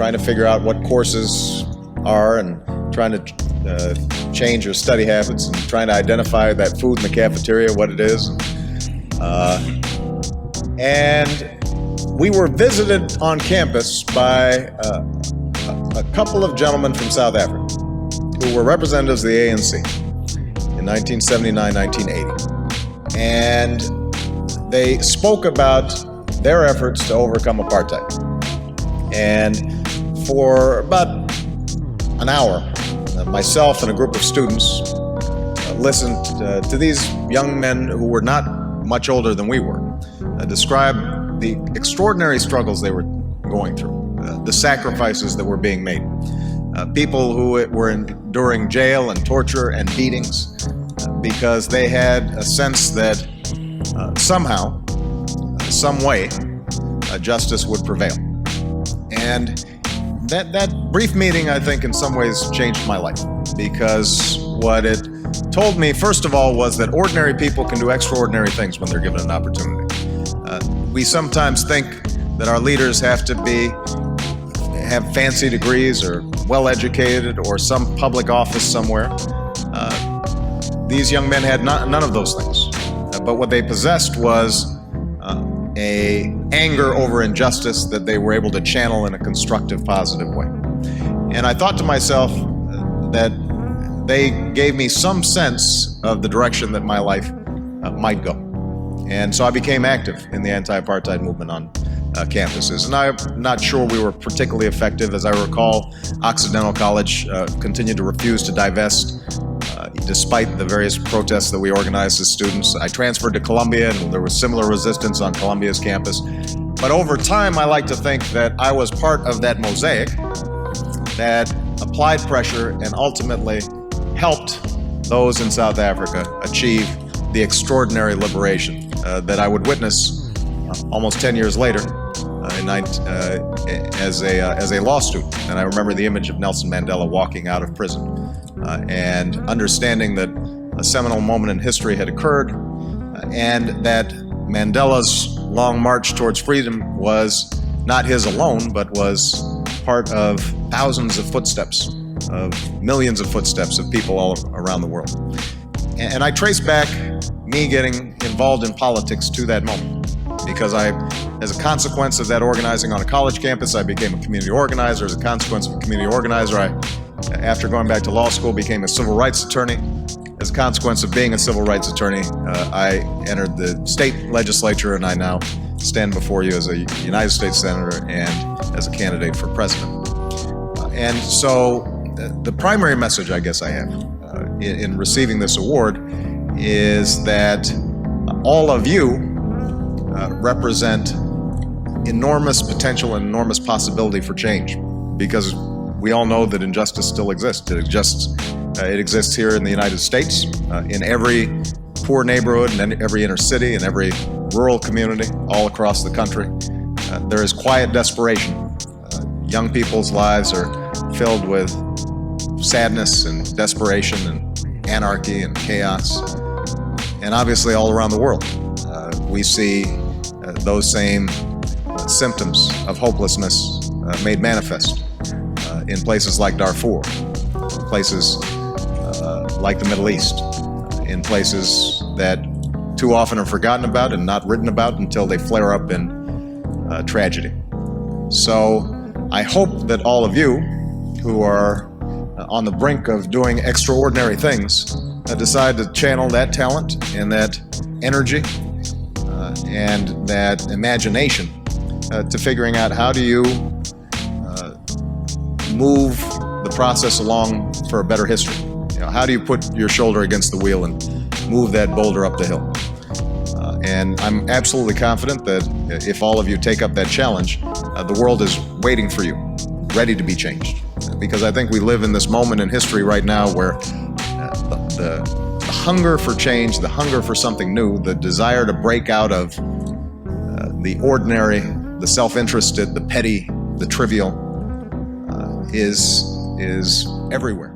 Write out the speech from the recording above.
trying to figure out what courses are and trying to change your study habits and trying to identify that food in the cafeteria, what it is. And we were visited on campus by a couple of gentlemen from South Africa who were representatives of the ANC in 1979, 1980. And they spoke about their efforts to overcome apartheid. And for about an hour, myself and a group of students listened to these young men who were not much older than we were describe the extraordinary struggles they were going through, the sacrifices that were being made, people who were enduring jail and torture and beatings because they had a sense that somehow, some way, justice would prevail. And that brief meeting, I think, in some ways changed my life, because what it told me, first of all, was that ordinary people can do extraordinary things when they're given an opportunity. We sometimes think that our leaders have to have fancy degrees or well-educated or some public office somewhere. These young men had none of those things. But what they possessed was an anger over injustice that they were able to channel in a constructive, positive way. And I thought to myself that they gave me some sense of the direction that my life might go. And so I became active in the anti-apartheid movement on campuses. And I'm not sure we were particularly effective. As I recall, Occidental College continued to refuse to divest despite the various protests that we organized as students. I transferred to Columbia, and there was similar resistance on Columbia's campus. But over time, I like to think that I was part of that mosaic that applied pressure and ultimately helped those in South Africa achieve the extraordinary liberation that I would witness almost 10 years later as a law student. And I remember the image of Nelson Mandela walking out of prison and understanding that a seminal moment in history had occurred and that Mandela's long march towards freedom was not his alone, but was part of thousands of footsteps, of millions of footsteps of people all around the world. And I trace back me getting involved in politics to that moment, because as a consequence of that organizing on a college campus, I became a community organizer. As a consequence of a community organizer, after going back to law school, became a civil rights attorney. As a consequence of being a civil rights attorney, I entered the state legislature, and I now stand before you as a United States Senator and as a candidate for president. And so the primary message I guess I have in receiving this award is that all of you represent enormous potential and enormous possibility for change, because we all know that injustice still exists. It exists here in the United States, in every poor neighborhood, and every inner city, and every rural community all across the country. There is quiet desperation. Young people's lives are filled with sadness and desperation and anarchy and chaos. And obviously all around the world, we see those same symptoms of hopelessness made manifest in places like Darfur, places like the Middle East, in places that too often are forgotten about and not written about until they flare up in tragedy. So I hope that all of you who are on the brink of doing extraordinary things decide to channel that talent and that energy and that imagination to figuring out how do you move the process along for a better history. How do you put your shoulder against the wheel and move that boulder up the hill? And I'm absolutely confident that if all of you take up that challenge, the world is waiting for you, ready to be changed. Because I think we live in this moment in history right now where the hunger for change, the hunger for something new, the desire to break out of the ordinary, the self-interested, the petty, the trivial, is everywhere.